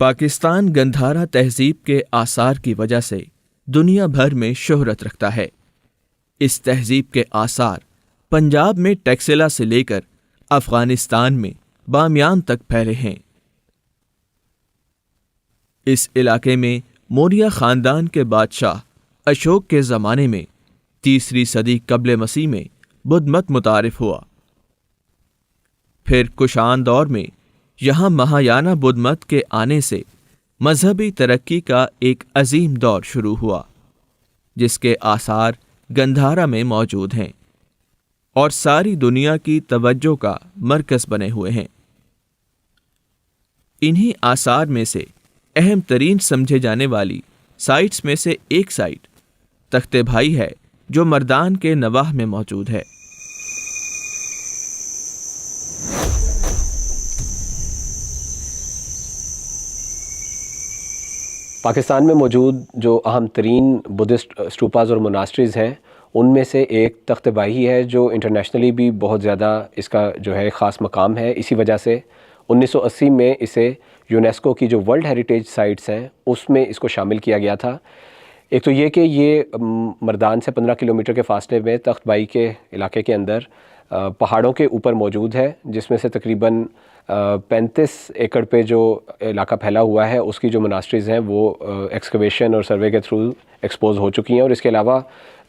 پاکستان گندھارا تہذیب کے آثار کی وجہ سے دنیا بھر میں شہرت رکھتا ہے۔ اس تہذیب کے آثار پنجاب میں ٹیکسلا سے لے کر افغانستان میں بامیان تک پھیلے ہیں۔ اس علاقے میں موریہ خاندان کے بادشاہ اشوک کے زمانے میں 3 صدی قبل مسیح میں بدھ مت متعارف ہوا۔ پھر کشان دور میں یہاں مہایانہ بدھ مت کے آنے سے مذہبی ترقی کا ایک عظیم دور شروع ہوا، جس کے آثار گندھارا میں موجود ہیں اور ساری دنیا کی توجہ کا مرکز بنے ہوئے ہیں۔ انہی آثار میں سے اہم ترین سمجھے جانے والی سائٹس میں سے ایک سائٹ تخت بھائی ہے، جو مردان کے نواح میں موجود ہے۔ پاکستان میں موجود جو اہم ترین بدھسٹ اسٹوپاز اور موناسٹریز ہیں، ان میں سے ایک تخت بھائی ہے، جو انٹرنیشنلی بھی بہت زیادہ اس کا جو ہے خاص مقام ہے۔ اسی وجہ سے 1980 میں اسے یونیسکو کی جو ورلڈ ہیریٹیج سائٹس ہیں اس میں اس کو شامل کیا گیا تھا۔ ایک تو یہ کہ یہ مردان سے 15 کلومیٹر کے فاصلے میں تخت بھائی کے علاقے کے اندر پہاڑوں کے اوپر موجود ہے، جس میں سے تقریباً 35 ایکڑ پہ جو علاقہ پھیلا ہوا ہے اس کی جو مناسٹریز ہیں وہ ایکسکیویشن اور سروے کے تھرو ایکسپوز ہو چکی ہیں، اور اس کے علاوہ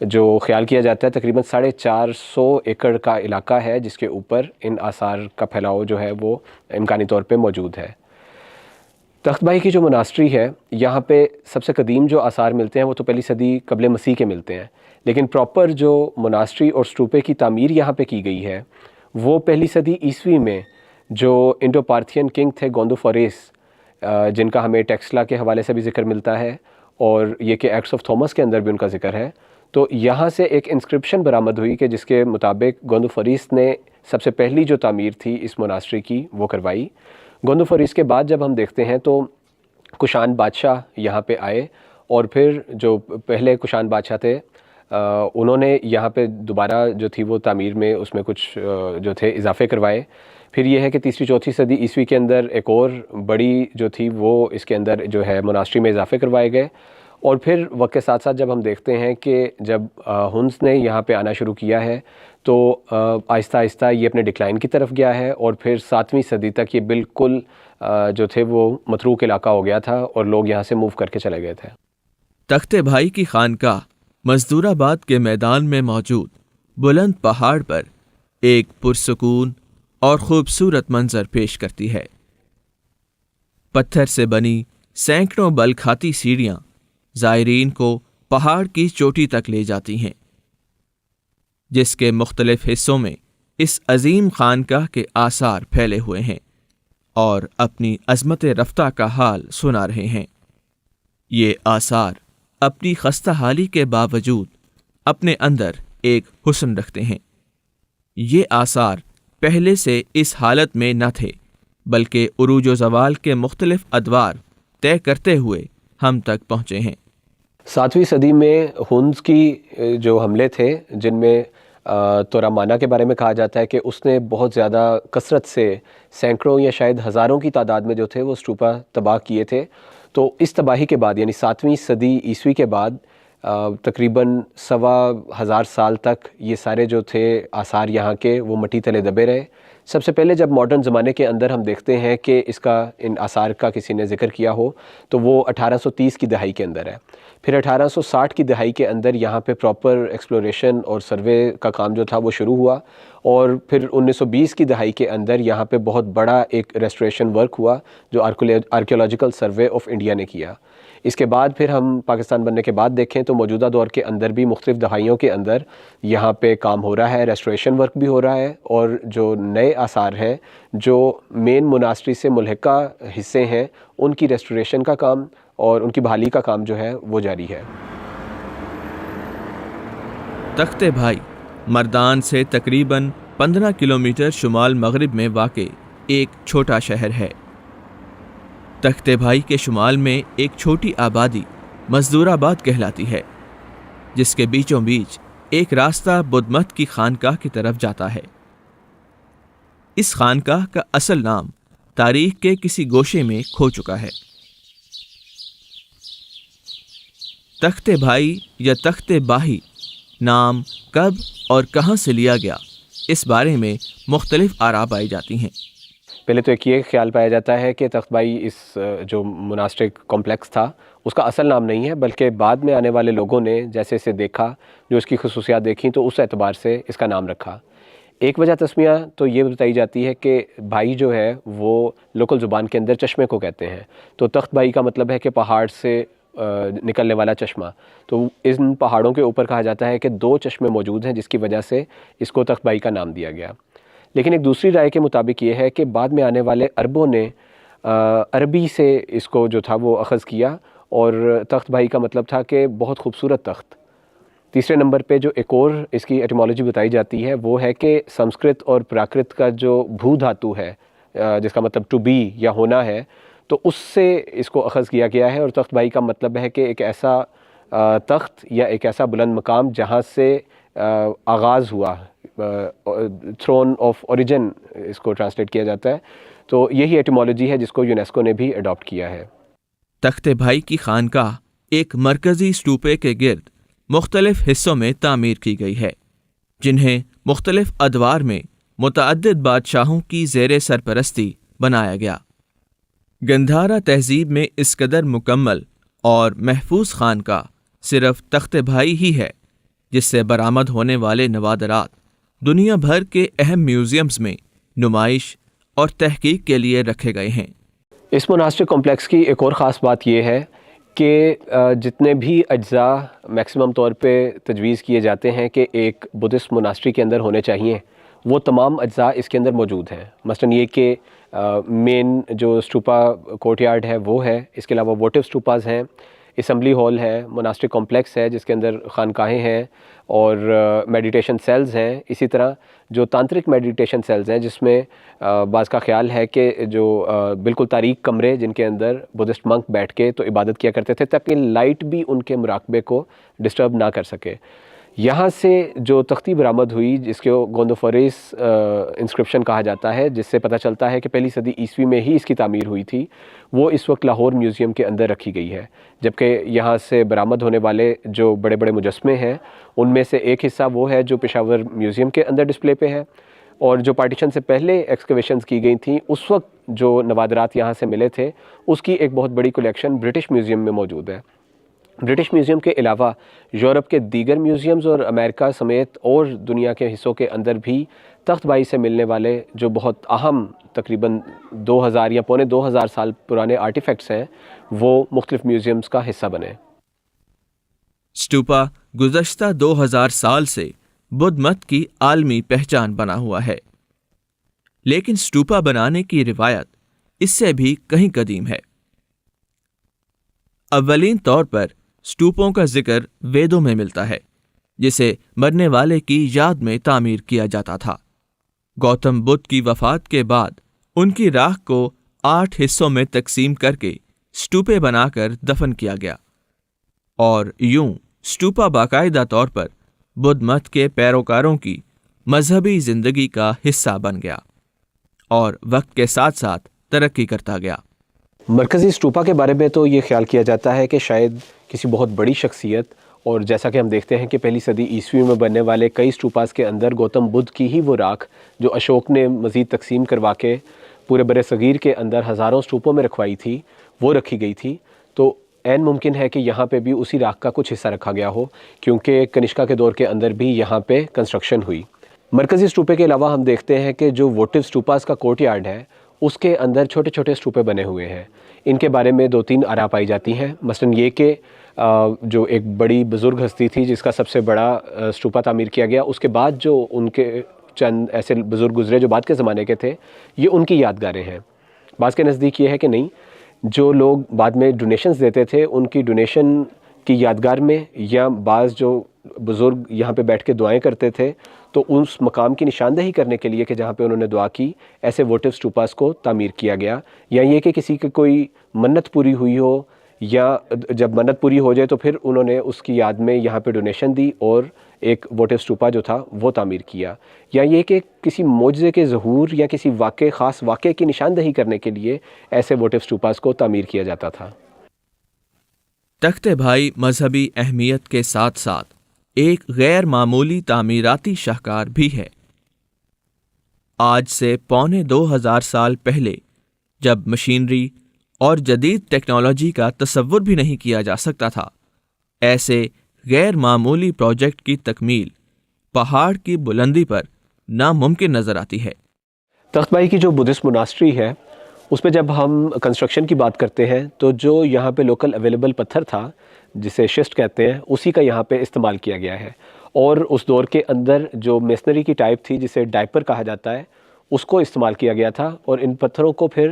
جو خیال کیا جاتا ہے تقریباً 450 ایکڑ کا علاقہ ہے جس کے اوپر ان آثار کا پھیلاؤ جو ہے وہ امکانی طور پہ موجود ہے۔ تخت بھائی کی جو مناسٹری ہے، یہاں پہ سب سے قدیم جو آثار ملتے ہیں وہ تو 1 صدی قبل مسیح کے ملتے ہیں، لیکن پراپر جو مناسٹری اور اسٹوپے کی تعمیر یہاں پہ کی گئی ہے وہ 1 صدی عیسوی میں جو انڈو پارتھین کنگ تھے گوندوفوریس، جن کا ہمیں ٹیکسلا کے حوالے سے بھی ذکر ملتا ہے اور یہ کہ ایکٹس آف تھامس کے اندر بھی ان کا ذکر ہے، تو یہاں سے ایک انسکرپشن برآمد ہوئی کہ جس کے مطابق گوندوفوریس نے سب سے پہلی جو تعمیر تھی اس مناسٹری کی وہ کروائی۔ گوندوفوریس کے بعد جب ہم دیکھتے ہیں تو کشان بادشاہ یہاں پہ آئے، اور پھر جو پہلے کشان بادشاہ تھے انہوں نے یہاں پہ دوبارہ جو تھی وہ تعمیر میں اس میں کچھ جو تھے اضافے کروائے۔ پھر یہ ہے کہ 3 صدی عیسوی کے اندر ایک اور بڑی جو تھی وہ اس کے اندر جو ہے مناسٹری میں اضافے کروائے گئے، اور پھر وقت کے ساتھ ساتھ جب ہم دیکھتے ہیں کہ جب ہنس نے یہاں پہ آنا شروع کیا ہے تو آہستہ آہستہ یہ اپنے ڈکلائن کی طرف گیا ہے، اور پھر 7ویں صدی تک یہ بالکل جو تھے وہ متروک علاقہ ہو گیا تھا اور لوگ یہاں سے موو کر کے چلے گئے تھے۔ تخت بھائی کی خانقاہ مزدور آباد کے میدان میں موجود بلند پہاڑ پر ایک پرسکون اور خوبصورت منظر پیش کرتی ہے۔ پتھر سے بنی سینکڑوں بل کھاتی سیڑھیاں زائرین کو پہاڑ کی چوٹی تک لے جاتی ہیں، جس کے مختلف حصوں میں اس عظیم خانقاہ کے آثار پھیلے ہوئے ہیں اور اپنی عظمت رفتہ کا حال سنا رہے ہیں۔ یہ آثار اپنی خستہ حالی کے باوجود اپنے اندر ایک حسن رکھتے ہیں۔ یہ آثار پہلے سے اس حالت میں نہ تھے، بلکہ عروج و زوال کے مختلف ادوار طے کرتے ہوئے ہم تک پہنچے ہیں۔ 7ویں صدی میں ہنس کی جو حملے تھے، جن میں تورامانا کے بارے میں کہا جاتا ہے کہ اس نے بہت زیادہ کثرت سے سینکڑوں یا شاید ہزاروں کی تعداد میں جو تھے وہ اسٹوپا تباہ کیے تھے، تو اس تباہی کے بعد یعنی 7ویں صدی عیسوی کے بعد تقریباً 1,000 سال تک یہ سارے جو تھے آثار یہاں کے وہ مٹی تلے دبے رہے۔ سب سے پہلے جب ماڈرن زمانے کے اندر ہم دیکھتے ہیں کہ اس کا ان آثار کا کسی نے ذکر کیا ہو تو وہ 1830 کی دہائی کے اندر ہے۔ پھر 1860 کی دہائی کے اندر یہاں پہ پراپر ایکسپلوریشن اور سروے کا کام جو تھا وہ شروع ہوا، اور پھر 1920 کی دہائی کے اندر یہاں پہ بہت بڑا ایک ریسٹوریشن ورک ہوا جو آرکیولوجیکل سروے آف انڈیا نے کیا۔ اس کے بعد پھر ہم پاکستان بننے کے بعد دیکھیں تو موجودہ دور کے اندر بھی مختلف دہائیوں کے اندر یہاں پہ کام ہو رہا ہے، ریسٹوریشن ورک بھی ہو رہا ہے، اور جو نئے آثار ہیں جو مین مناسٹری سے ملحقہ حصے ہیں ان کی ریسٹوریشن کا کام اور ان کی بحالی کا کام جو ہے وہ جاری ہے۔ تخت بھائی مردان سے تقریباً 15 کلومیٹر شمال مغرب میں واقع ایک چھوٹا شہر ہے۔ تخت بھائی کے شمال میں ایک چھوٹی آبادی مزدور آباد کہلاتی ہے، جس کے بیچوں بیچ ایک راستہ بدھ مت کی خانقاہ کی طرف جاتا ہے۔ اس خانقاہ کا اصل نام تاریخ کے کسی گوشے میں کھو چکا ہے۔ تخت بھائی یا تخت باہی نام کب اور کہاں سے لیا گیا، اس بارے میں مختلف آراء پائی جاتی ہیں۔ پہلے تو ایک یہ خیال پایا جاتا ہے کہ تخت بائی اس جو مناسٹک کمپلیکس تھا اس کا اصل نام نہیں ہے، بلکہ بعد میں آنے والے لوگوں نے جیسے اسے دیکھا، جو اس کی خصوصیات دیکھیں، تو اس اعتبار سے اس کا نام رکھا۔ ایک وجہ تسمیہ تو یہ بتائی جاتی ہے کہ بھائی جو ہے وہ لوکل زبان کے اندر چشمے کو کہتے ہیں، تو تخت بائی کا مطلب ہے کہ پہاڑ سے نکلنے والا چشمہ، تو ان پہاڑوں کے اوپر کہا جاتا ہے کہ 2 چشمے موجود ہیں، جس کی وجہ سے اس کو تخت بائی کا نام دیا گیا۔ لیکن ایک دوسری رائے کے مطابق یہ ہے کہ بعد میں آنے والے عربوں نے عربی سے اس کو جو تھا وہ اخذ کیا، اور تخت بھائی کا مطلب تھا کہ بہت خوبصورت تخت۔ تیسرے نمبر پہ جو ایک اور اس کی ایٹیمالوجی بتائی جاتی ہے وہ ہے کہ سنسکرت اور پراکرت کا جو بھو دھاتو ہے، جس کا مطلب ٹو بی یا ہونا ہے، تو اس سے اس کو اخذ کیا گیا ہے، اور تخت بھائی کا مطلب ہے کہ ایک ایسا تخت یا ایک ایسا بلند مقام جہاں سے آغاز ہوا، تھرون آف اوریجن اس کو ٹرانسلیٹ کیا جاتا ہے۔ تو یہی ایٹیمالوجی ہے جس کو یونیسکو نے بھی اڈاپٹ کیا ہے۔ تخت بھائی کی خانقاہ ایک مرکزی اسٹوپے کے گرد مختلف حصوں میں تعمیر کی گئی ہے، جنہیں مختلف ادوار میں متعدد بادشاہوں کی زیر سرپرستی بنایا گیا۔ گندھارا تہذیب میں اس قدر مکمل اور محفوظ خانقاہ صرف تخت بھائی ہی ہے، جس سے برآمد ہونے والے نوادرات دنیا بھر کے اہم میوزیمز میں نمائش اور تحقیق کے لیے رکھے گئے ہیں۔ اس مناسٹک کمپلیکس کی ایک اور خاص بات یہ ہے کہ جتنے بھی اجزاء میکسیمم طور پہ تجویز کیے جاتے ہیں کہ ایک بدھسٹ مناسٹری کے اندر ہونے چاہیے، وہ تمام اجزاء اس کے اندر موجود ہیں۔ مثلا یہ کہ مین جو اسٹوپا کورٹ یارڈ ہے وہ ہے، اس کے علاوہ ووٹیو اسٹوپاز ہیں، اسمبلی ہال ہے، مناسٹک کمپلیکس ہے جس کے اندر خانقاہیں ہیں، اور میڈیٹیشن سیلز ہیں۔ اسی طرح جو تانترک میڈیٹیشن سیلز ہیں، جس میں بعض کا خیال ہے کہ جو بالکل تاریک کمرے جن کے اندر بدھسٹ منک بیٹھ کے تو عبادت کیا کرتے تھے تاکہ لائٹ بھی ان کے مراقبے کو ڈسٹرب نہ کر سکے۔ یہاں سے جو تختی برآمد ہوئی جس کو گوندوفوریس انسکرپشن کہا جاتا ہے، جس سے پتہ چلتا ہے کہ پہلی صدی عیسوی میں ہی اس کی تعمیر ہوئی تھی، وہ اس وقت لاہور میوزیم کے اندر رکھی گئی ہے۔ جبکہ یہاں سے برآمد ہونے والے جو بڑے بڑے مجسمے ہیں ان میں سے ایک حصہ وہ ہے جو پشاور میوزیم کے اندر ڈسپلے پہ ہے، اور جو پارٹیشن سے پہلے ایکسکیویشنز کی گئی تھیں اس وقت جو نوادرات یہاں سے ملے تھے اس کی ایک بہت بڑی کلیکشن برٹش میوزیم میں موجود ہے۔ برٹش میوزیم کے علاوہ یورپ کے دیگر میوزیمز اور امریکہ سمیت اور دنیا کے حصوں کے اندر بھی تخت بائی سے ملنے والے جو بہت اہم تقریباً 2000 یا پونے 2000 سال پرانے آرٹیفیکٹس ہیں وہ مختلف میوزیمز کا حصہ بنے۔ اسٹوپا گزشتہ 2000 سال سے بدھ مت کی عالمی پہچان بنا ہوا ہے، لیکن اسٹوپا بنانے کی روایت اس سے بھی کہیں قدیم ہے۔ اولین طور پر اسٹوپوں کا ذکر ویدوں میں ملتا ہے، جسے مرنے والے کی یاد میں تعمیر کیا جاتا تھا۔ گوتم بدھ کی وفات کے بعد ان کی راکھ کو 8 حصوں میں تقسیم کر کے اسٹوپے بنا کر دفن کیا گیا، اور یوں اسٹوپا باقاعدہ طور پر بدھ مت کے پیروکاروں کی مذہبی زندگی کا حصہ بن گیا اور وقت کے ساتھ ساتھ ترقی کرتا گیا۔ مرکزی اسٹوپا کے بارے میں تو یہ خیال کیا جاتا ہے کہ شاید کسی بہت بڑی شخصیت، اور جیسا کہ ہم دیکھتے ہیں کہ پہلی صدی عیسوی میں بننے والے کئی اسٹوپاز کے اندر گوتم بدھ کی ہی وہ راکھ جو اشوک نے مزید تقسیم کروا کے پورے بر صغیر کے اندر ہزاروں اسٹوپوں میں رکھوائی تھی، وہ رکھی گئی تھی۔ تو عین ممکن ہے کہ یہاں پہ بھی اسی راکھ کا کچھ حصہ رکھا گیا ہو، کیونکہ کنشکا کے دور کے اندر بھی یہاں پہ کنسٹرکشن ہوئی۔ مرکزی اسٹوپے کے علاوہ ہم دیکھتے ہیں کہ جو ووٹیو اسٹوپاز کا کورٹ یارڈ ہے اس کے اندر چھوٹے چھوٹے اسٹوپے بنے ہوئے ہیں۔ ان کے بارے میں 2-3 آراء پائی جاتی ہیں، مثلا یہ کہ جو ایک بڑی بزرگ ہستی تھی جس کا سب سے بڑا اسٹوپا تعمیر کیا گیا، اس کے بعد جو ان کے چند ایسے بزرگ گزرے جو بعد کے زمانے کے تھے، یہ ان کی یادگاریں ہیں۔ بعض کے نزدیک یہ ہے کہ نہیں، جو لوگ بعد میں ڈونیشنز دیتے تھے ان کی ڈونیشن کی یادگار میں، یا بعض جو بزرگ یہاں پہ بیٹھ کے دعائیں کرتے تھے تو اس مقام کی نشاندہی کرنے کے لیے کہ جہاں پہ انہوں نے دعا کی، ایسے ووٹیو اسٹوپاس کو تعمیر کیا گیا۔ یا یہ کہ کسی کی کوئی منت پوری ہوئی ہو، یا جب منت پوری ہو جائے تو پھر انہوں نے اس کی یاد میں یہاں پہ ڈونیشن دی اور ایک ووٹیو اسٹوپا جو تھا وہ تعمیر کیا۔ یا یہ کہ کسی معجزے کے ظہور یا کسی خاص واقعے کی نشاندہی کرنے کے لیے ایسے ووٹیو اسٹوپاس کو تعمیر کیا جاتا تھا۔ تخت بھائی مذہبی اہمیت کے ساتھ ساتھ ایک غیر معمولی تعمیراتی شاہکار بھی ہے۔ آج سے 2500 سال پہلے جب مشینری اور جدید ٹیکنالوجی کا تصور بھی نہیں کیا جا سکتا تھا، ایسے غیر معمولی پروجیکٹ کی تکمیل پہاڑ کی بلندی پر ناممکن نظر آتی ہے۔ تخت بھائی کی جو بدھسٹ موناسٹری ہے اس پہ جب ہم کنسٹرکشن کی بات کرتے ہیں تو جو یہاں پہ لوکل اویلیبل پتھر تھا جسے شسٹ کہتے ہیں اسی کا یہاں پہ استعمال کیا گیا ہے، اور اس دور کے اندر جو میسنری کی ٹائپ تھی جسے ڈائپر کہا جاتا ہے اس کو استعمال کیا گیا تھا، اور ان پتھروں کو پھر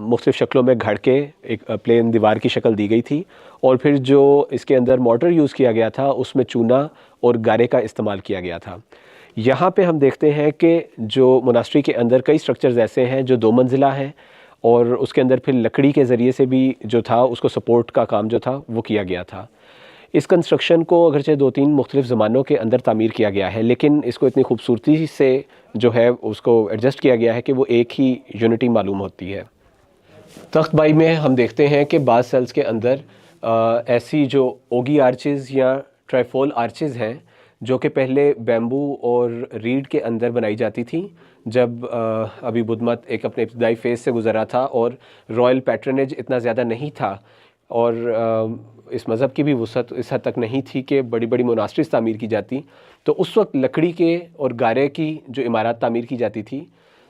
مختلف شکلوں میں گھڑ کے ایک پلین دیوار کی شکل دی گئی تھی، اور پھر جو اس کے اندر مورٹر یوز کیا گیا تھا اس میں چونا اور گارے کا استعمال کیا گیا تھا۔ یہاں پہ ہم دیکھتے ہیں کہ جو موناسٹری کے اندر کئی سٹرکچرز ایسے ہیں جو 2 منزلہ ہیں، اور اس کے اندر پھر لکڑی کے ذریعے سے بھی جو تھا اس کو سپورٹ کا کام جو تھا وہ کیا گیا تھا۔ اس کنسٹرکشن کو اگرچہ 2-3 مختلف زمانوں کے اندر تعمیر کیا گیا ہے، لیکن اس کو اتنی خوبصورتی سے جو ہے اس کو ایڈجسٹ کیا گیا ہے کہ وہ ایک ہی یونٹی معلوم ہوتی ہے۔ تخت بھائی میں ہم دیکھتے ہیں کہ بعض سیلز کے اندر ایسی جو اوگی آرچز یا ٹرائفول آرچز ہیں جو کہ پہلے بیمبو اور ریڈ کے اندر بنائی جاتی تھیں جب ابھی بدھ مت ایک اپنے ابتدائی فیز سے گزرا تھا اور رائل پیٹرنیج اتنا زیادہ نہیں تھا، اور اس مذہب کی بھی وسعت اس حد تک نہیں تھی کہ بڑی بڑی موناسٹریز تعمیر کی جاتی، تو اس وقت لکڑی کے اور گارے کی جو عمارات تعمیر کی جاتی تھی۔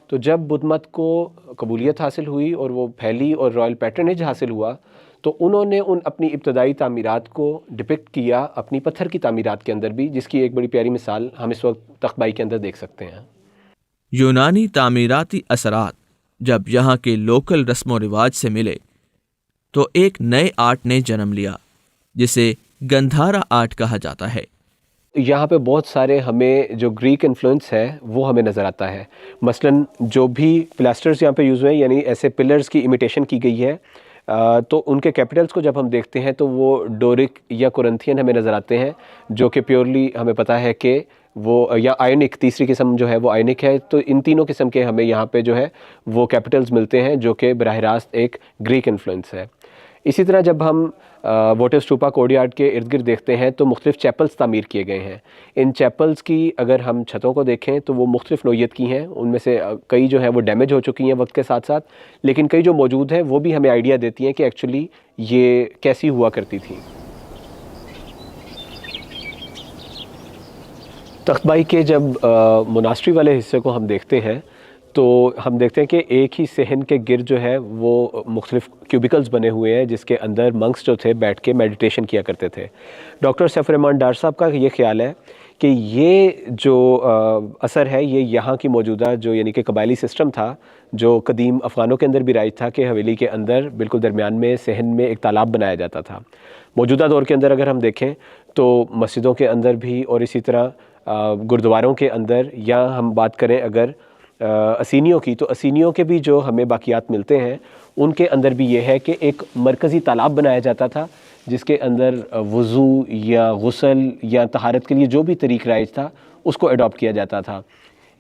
تو جب بدھ مت کو قبولیت حاصل ہوئی اور وہ پھیلی اور رائل پیٹرنیج حاصل ہوا، تو انہوں نے ان اپنی ابتدائی تعمیرات کو ڈپکٹ کیا اپنی پتھر کی تعمیرات کے اندر بھی، جس کی ایک بڑی پیاری مثال ہم اس وقت تخت بھائی کے اندر دیکھ سکتے ہیں۔ یونانی تعمیراتی اثرات جب یہاں کے لوکل رسم و رواج سے ملے تو ایک نئے آرٹ نے جنم لیا جسے گندھارا آرٹ کہا جاتا ہے۔ یہاں پہ بہت سارے ہمیں جو گریک انفلوئنس ہے وہ ہمیں نظر آتا ہے، مثلاً جو بھی پلاسٹرز یہاں پہ یوز ہوئے ہیں، یعنی ایسے پلرز کی امیٹیشن کی گئی ہے، تو ان کے کیپٹلز کو جب ہم دیکھتے ہیں تو وہ ڈورک یا کورنتھین ہمیں نظر آتے ہیں، جو کہ پیورلی ہمیں پتہ ہے کہ وہ یا آئونک، تیسری قسم جو ہے وہ آئونک ہے۔ تو ان تینوں قسم کے ہمیں یہاں پہ جو ہے وہ کیپٹلز ملتے ہیں جو کہ براہ راست ایک گریک انفلوئنس ہے۔ اسی طرح جب ہم واٹر اسٹوپا کوریارڈ کے ارد گرد دیکھتے ہیں تو مختلف چیپلز تعمیر کیے گئے ہیں۔ ان چیپلز کی اگر ہم چھتوں کو دیکھیں تو وہ مختلف نوعیت کی ہیں، ان میں سے کئی جو ہیں وہ ڈیمیج ہو چکی ہیں وقت کے ساتھ ساتھ، لیکن کئی جو موجود ہیں وہ بھی ہمیں آئیڈیا دیتی ہیں کہ ایکچولی یہ کیسی ہوا کرتی تھی۔ تخت بھائی کے جب موناسٹری والے حصے کو ہم دیکھتے ہیں تو ہم دیکھتے ہیں کہ ایک ہی صحن کے گرد جو ہے وہ مختلف کیوبیکلز بنے ہوئے ہیں جس کے اندر منکس جو تھے بیٹھ کے میڈیٹیشن کیا کرتے تھے۔ ڈاکٹر سیف الرحمان ڈار صاحب کا یہ خیال ہے کہ یہ جو اثر ہے یہ یہاں کی موجودہ جو یعنی کہ قبائلی سسٹم تھا جو قدیم افغانوں کے اندر بھی رائج تھا کہ حویلی کے اندر بالکل درمیان میں صحن میں ایک تالاب بنایا جاتا تھا۔ موجودہ دور کے اندر اگر ہم دیکھیں تو مسجدوں کے اندر بھی اور اسی طرح گردواروں کے اندر، یا ہم بات کریں اگر اسینیوں کی، تو اسینیوں کے بھی جو ہمیں باقیات ملتے ہیں ان کے اندر بھی یہ ہے کہ ایک مرکزی تالاب بنایا جاتا تھا جس کے اندر وضو یا غسل یا طہارت کے لیے جو بھی طریق رائج تھا اس کو اڈاپٹ کیا جاتا تھا۔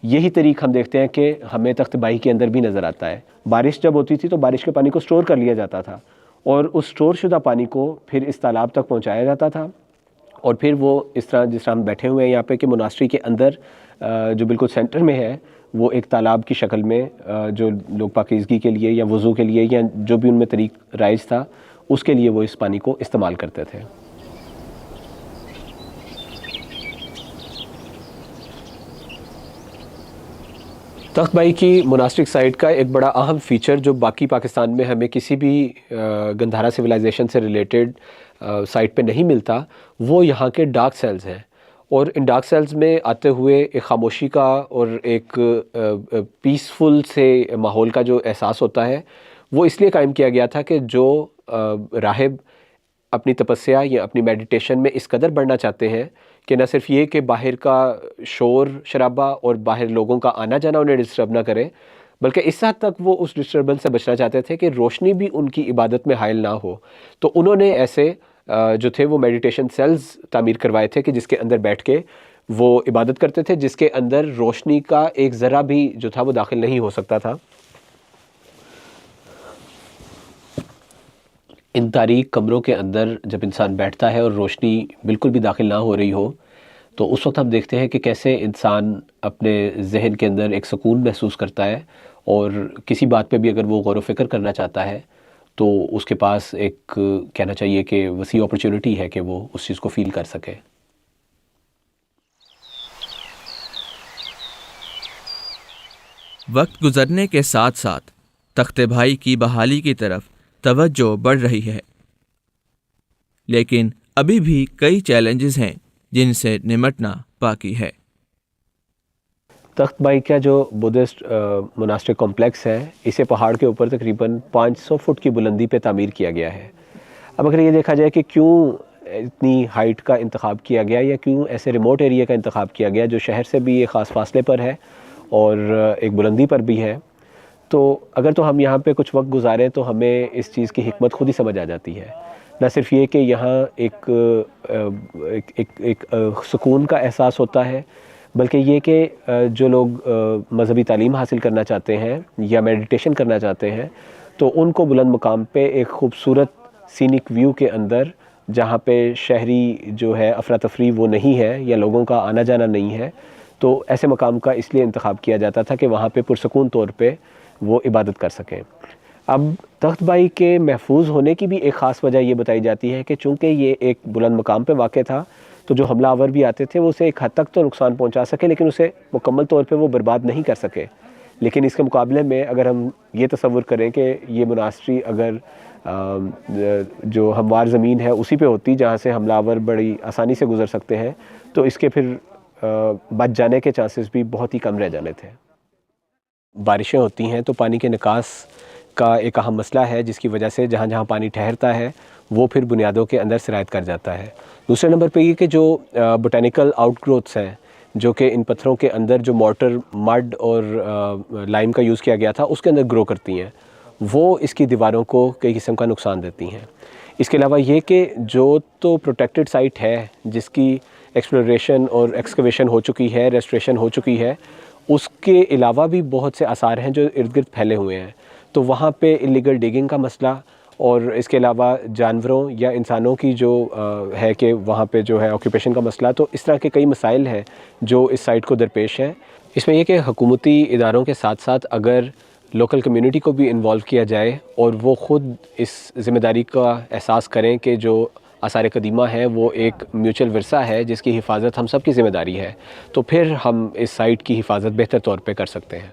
یہی طریق ہم دیکھتے ہیں کہ ہمیں تخت بھائی کے اندر بھی نظر آتا ہے۔ بارش جب ہوتی تھی تو بارش کے پانی کو سٹور کر لیا جاتا تھا، اور اس سٹور شدہ پانی کو پھر اس تالاب تک پہنچایا جاتا تھا، اور پھر وہ اس طرح جس طرح ہم بیٹھے ہوئے ہیں یہاں پہ کہ موناسٹری کے اندر جو بالکل سینٹر میں ہے وہ ایک تالاب کی شکل میں جو لوگ پاکیزگی کے لیے یا وضو کے لیے یا جو بھی ان میں طریق رائج تھا اس کے لیے وہ اس پانی کو استعمال کرتے تھے۔ تخت بھائی کی موناسٹرک سائٹ کا ایک بڑا اہم فیچر جو باقی پاکستان میں ہمیں کسی بھی گندھارا سویلائزیشن سے ریلیٹڈ سائٹ پہ نہیں ملتا، وہ یہاں کے ڈارک سیلز ہیں، اور ان ڈارک سیلز میں آتے ہوئے ایک خاموشی کا اور ایک پیسفل سے ماحول کا جو احساس ہوتا ہے وہ اس لیے قائم کیا گیا تھا کہ جو راہب اپنی تپسیا یا اپنی میڈیٹیشن میں اس قدر بڑھنا چاہتے ہیں کہ نہ صرف یہ کہ باہر کا شور شرابہ اور باہر لوگوں کا آنا جانا انہیں ڈسٹرب نہ کرے، بلکہ اس حد تک وہ اس ڈسٹربنس سے بچنا چاہتے تھے کہ روشنی بھی ان کی عبادت میں حائل نہ ہو۔ تو انہوں نے ایسے جو تھے وہ میڈیٹیشن سیلز تعمیر کروائے تھے کہ جس کے اندر بیٹھ کے وہ عبادت کرتے تھے، جس کے اندر روشنی کا ایک ذرہ بھی جو تھا وہ داخل نہیں ہو سکتا تھا۔ ان تاریک کمروں کے اندر جب انسان بیٹھتا ہے اور روشنی بالکل بھی داخل نہ ہو رہی ہو تو اس وقت ہم دیکھتے ہیں کہ کیسے انسان اپنے ذہن کے اندر ایک سکون محسوس کرتا ہے، اور کسی بات پہ بھی اگر وہ غور و فکر کرنا چاہتا ہے تو اس کے پاس ایک کہنا چاہیے کہ وسیع اپرچونٹی ہے کہ وہ اس چیز کو فیل کر سکے۔ وقت گزرنے کے ساتھ ساتھ تخت بھائی کی بحالی کی طرف توجہ بڑھ رہی ہے، لیکن ابھی بھی کئی چیلنجز ہیں جن سے نمٹنا باقی ہے۔ تخت بھائی کا جو بدھسٹ مناسٹر کمپلیکس ہے، اسے پہاڑ کے اوپر تقریباً 500 فٹ کی بلندی پہ تعمیر کیا گیا ہے۔ اب اگر یہ دیکھا جائے کہ کیوں اتنی ہائٹ کا انتخاب کیا گیا یا کیوں ایسے ریموٹ ایریا کا انتخاب کیا گیا جو شہر سے بھی ایک خاص فاصلے پر ہے اور ایک بلندی پر بھی ہے، تو اگر تو ہم یہاں پہ کچھ وقت گزاریں تو ہمیں اس چیز کی حکمت خود ہی سمجھ آ جاتی ہے۔ نہ صرف یہ کہ یہاں ایک سکون کا احساس ہوتا ہے، بلکہ یہ کہ جو لوگ مذہبی تعلیم حاصل کرنا چاہتے ہیں یا میڈیٹیشن کرنا چاہتے ہیں تو ان کو بلند مقام پہ ایک خوبصورت سینک ویو کے اندر، جہاں پہ شہری جو ہے افراتفری وہ نہیں ہے یا لوگوں کا آنا جانا نہیں ہے، تو ایسے مقام کا اس لیے انتخاب کیا جاتا تھا کہ وہاں پہ پرسکون طور پہ وہ عبادت کر سکیں۔ اب تخت بھائی کے محفوظ ہونے کی بھی ایک خاص وجہ یہ بتائی جاتی ہے کہ چونکہ یہ ایک بلند مقام پہ واقع تھا تو جو حملہ آور بھی آتے تھے وہ اسے ایک حد تک تو نقصان پہنچا سکے، لیکن اسے مکمل طور پہ وہ برباد نہیں کر سکے۔ لیکن اس کے مقابلے میں اگر ہم یہ تصور کریں کہ یہ مناسٹری اگر جو ہموار زمین ہے اسی پہ ہوتی جہاں سے حملہ آور بڑی آسانی سے گزر سکتے ہیں، تو اس کے پھر بچ جانے کے چانسز بھی بہت ہی کم رہ جانے تھے۔ بارشیں ہوتی ہیں تو پانی کے نکاس کا ایک اہم مسئلہ ہے، جس کی وجہ سے جہاں جہاں پانی ٹھہرتا ہے وہ پھر بنیادوں کے اندر سرایت کر جاتا ہے۔ دوسرے نمبر پہ یہ کہ جو بوٹینیکل آؤٹ گروتھس ہیں جو کہ ان پتھروں کے اندر جو مورٹر، مڈ اور لائم کا یوز کیا گیا تھا اس کے اندر گرو کرتی ہیں، وہ اس کی دیواروں کو کئی قسم کا نقصان دیتی ہیں۔ اس کے علاوہ یہ کہ جو تو پروٹیکٹڈ سائٹ ہے جس کی ایکسپلوریشن اور ایکسکیویشن ہو چکی ہے، ریسٹوریشن ہو چکی ہے، اس کے علاوہ بھی بہت سے آثار ہیں جو ارد گرد پھیلے ہوئے ہیں، تو وہاں پہ انلیگل ڈیگنگ کا مسئلہ، اور اس کے علاوہ جانوروں یا انسانوں کی جو ہے کہ وہاں پہ جو ہے آکوپیشن کا مسئلہ، تو اس طرح کے کئی مسائل ہیں جو اس سائٹ کو درپیش ہیں۔ اس میں یہ کہ حکومتی اداروں کے ساتھ ساتھ اگر لوکل کمیونٹی کو بھی انوالو کیا جائے اور وہ خود اس ذمہ داری کا احساس کریں کہ جو آثار قدیمہ ہے وہ ایک میوچل ورثہ ہے جس کی حفاظت ہم سب کی ذمہ داری ہے، تو پھر ہم اس سائٹ کی حفاظت بہتر طور پہ کر سکتے ہیں۔